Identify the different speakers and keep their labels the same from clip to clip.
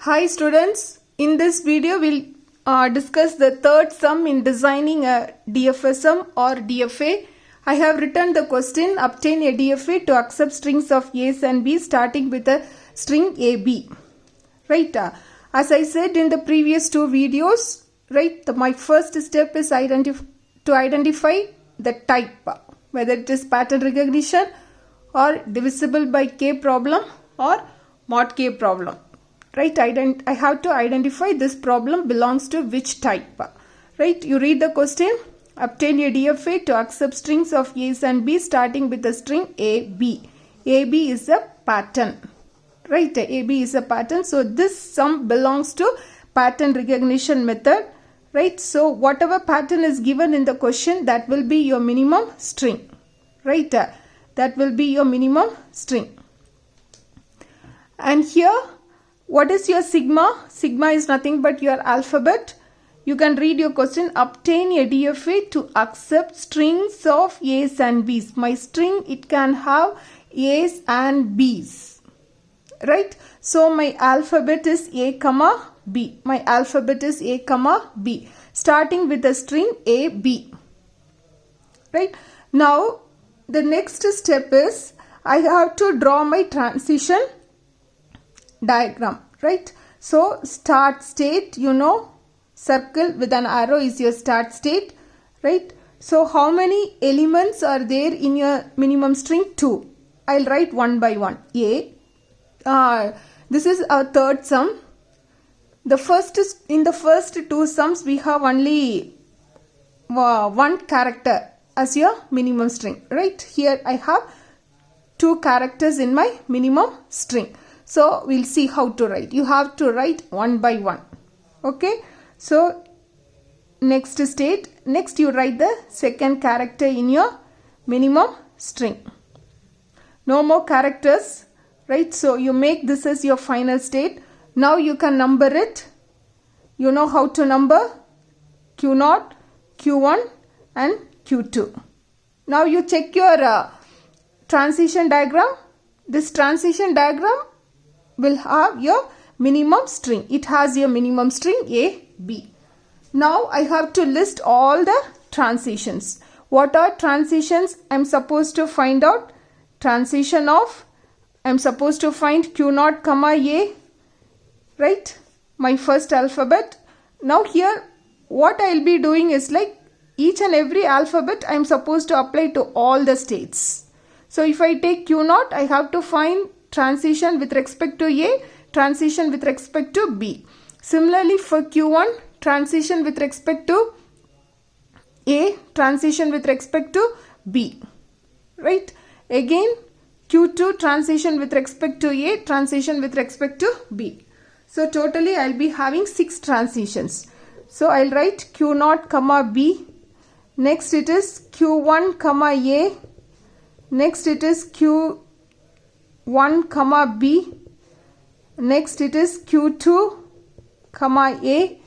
Speaker 1: Hi students, in this video we'll discuss the third sum in designing a DFSM or DFA. I have written the question, obtain a DFA to accept strings of A's and B's starting with a string AB. Right, as I said in the previous two videos, right, my first step is to identify the type, whether it is pattern recognition or divisible by K problem or mod K problem. Right, I have to identify this problem belongs to which type. Right, you read the question, obtain a DFA to accept strings of A's and B's starting with the string AB. AB is a pattern. Right, AB is a pattern. So this sum belongs to pattern recognition method. Right, so whatever pattern is given in the question, that will be your minimum string. Right, that will be your minimum string. And here, what is your sigma? Sigma is nothing but your alphabet. You can read your question. Obtain a DFA to accept strings of A's and B's. My string, it can have A's and B's. Right? So my alphabet is A comma B. My alphabet is A comma B. Starting with the string AB. Right? Now, the next step is I have to draw my transition diagram, right? So start state, circle with an arrow is your start state, right? So how many elements are there in your minimum string? 2. I'll write one by one. This is our third sum. In the first two sums we have only one character as your minimum string, right? Here I have 2 characters in my minimum string. So we'll see how to write. You have to write one by one. Okay. So next you write the second character in your minimum string. No more characters. Right. So you make this as your final state. Now you can number it. You know how to number Q0, Q1 and Q2. Now you check your transition diagram. This transition diagram will have your minimum string. It has your minimum string A, B. Now I have to list all the transitions. What are transitions? I am supposed to find out transition of, I am supposed to find Q0 comma A, right? My first alphabet. Now here what I will be doing is like each and every alphabet I am supposed to apply to all the states. So if I take Q0, I have to find transition with respect to A, transition with respect to B. Similarly for Q1, transition with respect to A, transition with respect to B. Right? Again, Q2, transition with respect to A, transition with respect to B. So totally I will be having 6 transitions. So I will write Q0 comma B. Next it is Q1 comma A. Next it is Q1 comma B. Next it is Q2 comma A,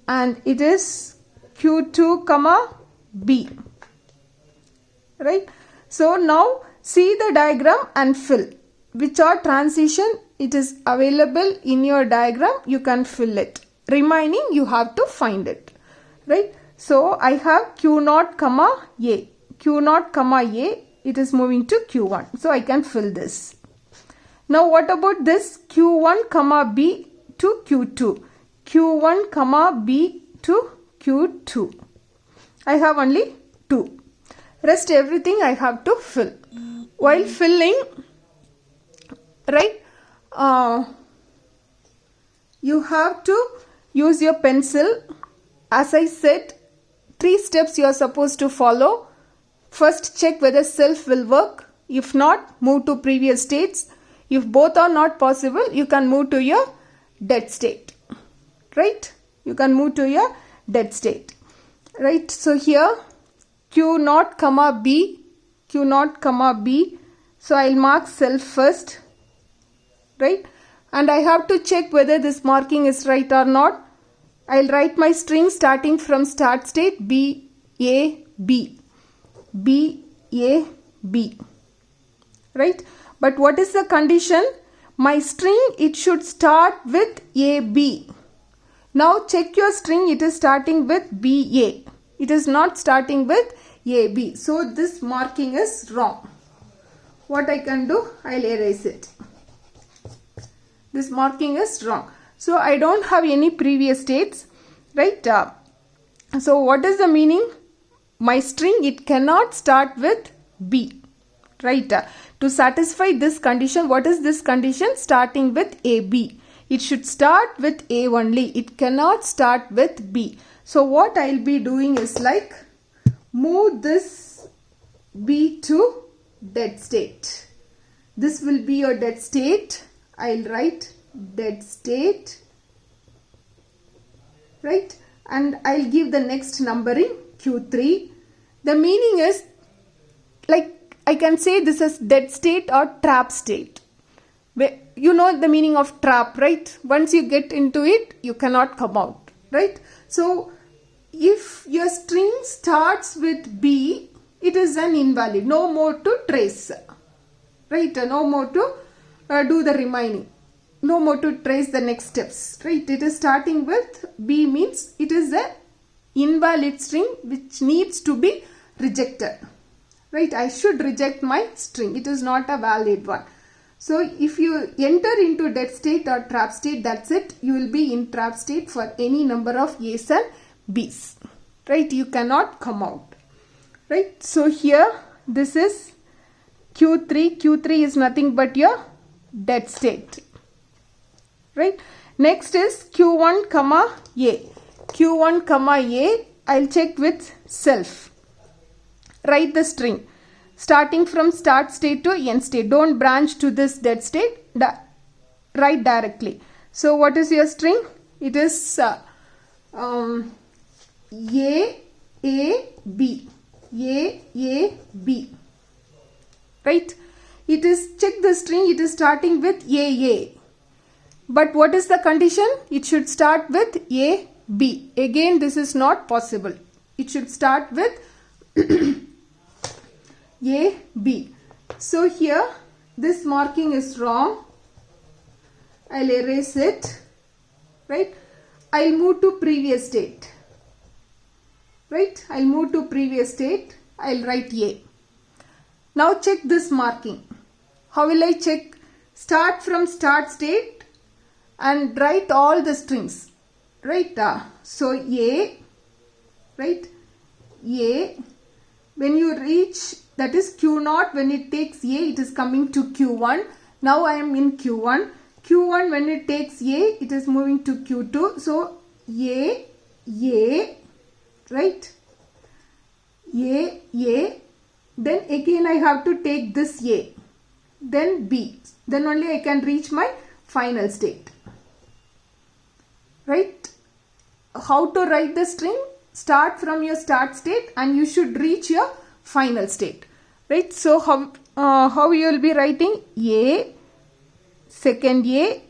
Speaker 1: and it is Q2 comma B. Right? So now see the diagram and fill. Which are transition, it is available in your diagram, you can fill it. Remaining you have to find it. Right? So I have Q0 comma A. Q0 comma A, it is moving to Q1. So I can fill this. Now what about this Q1 comma B to Q2? Q1 comma B to Q2. I have only 2. Rest everything I have to fill. While filling, right, you have to use your pencil. As I said, 3 steps you are supposed to follow. First, check whether self will work. If not, move to previous states. If both are not possible, you can move to your dead state. Right? You can move to your dead state. Right? So here Q0 comma B. Q0 comma B. So I will mark self first. Right? And I have to check whether this marking is right or not. I will write my string starting from start state B, A, B. B, A, B. Right? But what is the condition? My string, it should start with AB. Now check your string, it is starting with BA. It is not starting with AB. So this marking is wrong. What I can do? I'll erase it. This marking is wrong. So I don't have any previous states, right? So what is the meaning? My string, it cannot start with B, right? To satisfy this condition, what is this condition? Starting with AB. It should start with A only. It cannot start with B. So what I'll be doing is like move this B to dead state. This will be your dead state. I'll write dead state, right? And I'll give the next numbering Q3. The meaning is like I can say this is dead state or trap state. You know the meaning of trap, right? Once you get into it, you cannot come out, right? So if your string starts with B, it is an invalid. No more to trace, right? No more to do the remaining. No more to trace the next steps, right? It is starting with B means it is an invalid string which needs to be rejected, right? I should reject my string. It is not a valid one. So if you enter into dead state or trap state, that's it. You will be in trap state for any number of A's and B's, right? You cannot come out, right? So here this is Q3. Q3 is nothing but your dead state, right? Next is Q1 comma A. Q1 comma A, I'll check with self. Write the string starting from start state to end state. Don't branch to this dead state. Write directly. So what is your string? It is A, B. A, B. Right? It is, check the string. It is starting with A. But what is the condition? It should start with A, B. Again, this is not possible. It should start with A, B. So here this marking is wrong. I'll erase it, right? I'll move to previous state, right? I'll move to previous state. I'll write A. Now check this marking. How will I check? Start from start state and write all the strings, right? So A, right? A. When you reach, that is Q0, when it takes A, it is coming to Q1. Now I am in Q1. Q1, when it takes A, it is moving to Q2. So A, right? A. Then again I have to take this A. Then B. Then only I can reach my final state. Right? How to write the string? Start from your start state and you should reach your final state, right? So how you will be writing? A, second A,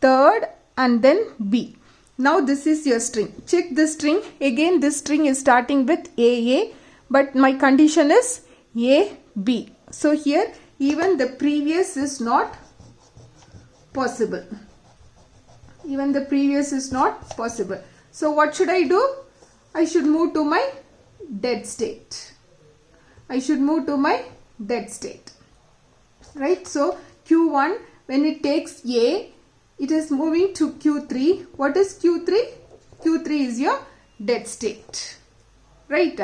Speaker 1: third, and then B. Now this is your string. Check the string. Again this string is starting with A, but my condition is A, B. So here even the previous is not possible. Even the previous is not possible. So what should I do? I should move to my dead state. I should move to my dead state, right? So Q1, when it takes A, it is moving to Q3. What is Q3? Q3 is your dead state, right?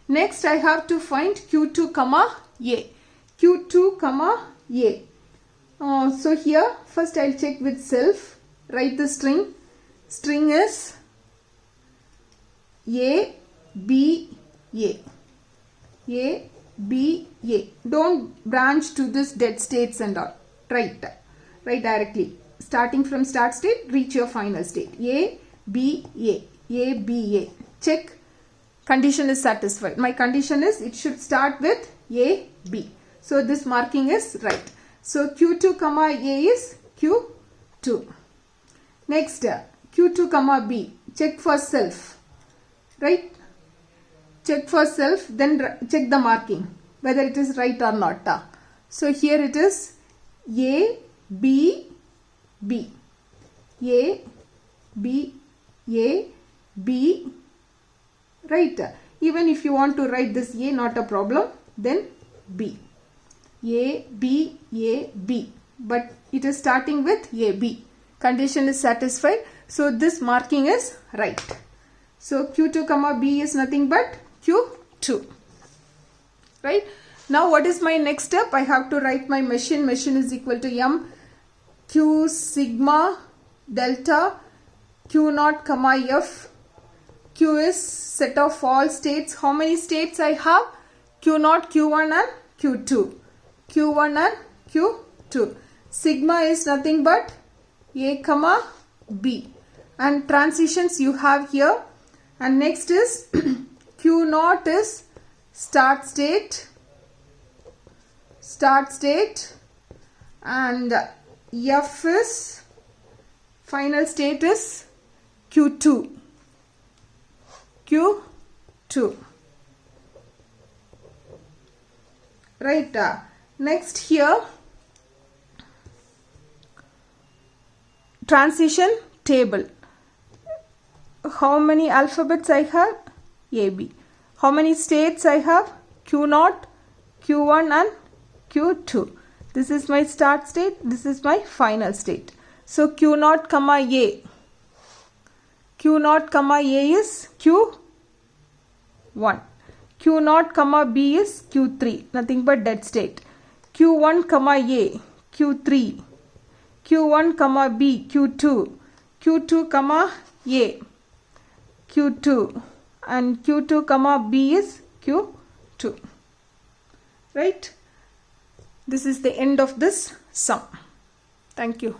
Speaker 1: Next I have to find Q2 comma A. Q2 comma A. So here first I'll check with self. Write the string. String is A, B, A. A, B, A. Don't branch to this dead states and all. Write directly. Starting from start state, reach your final state. A, B, A. A, B, A. Check. Condition is satisfied. My condition is it should start with A, B. So this marking is right. So Q2 comma A is Q2. Next, Q2 comma B. Check for self. Right? Check for self, then check the marking whether it is right or not. So here it is A, B, B. A, B, A, B. Right? Even if you want to write this A, not a problem. Then B. A, B, A, B. But it is starting with A, B. Condition is satisfied. So this marking is right. So Q2 comma B is nothing but Q2. Right? Now what is my next step? I have to write my machine. Machine is equal to M Q sigma delta Q naught comma F. Q is set of all states. How many states I have? Q naught, Q1 and Q2. Q1 and Q2. Sigma is nothing but A comma B. And transitions you have here. And next is Q naught is start state. Start state. And F is final state is Q2. Q2. Right. Next here. Transition table. How many alphabets I have? A, B. How many states I have? Q0, Q1 and Q2. This is my start state. This is my final state. So Q0 comma A. Q0 comma A is Q1. Q0 comma B is Q3. Nothing but dead state. Q1 comma A. Q3. Q1 comma B. Q2. Q2 comma A. Q2. And Q2 comma B is Q2. Right? This is the end of this sum. Thank you.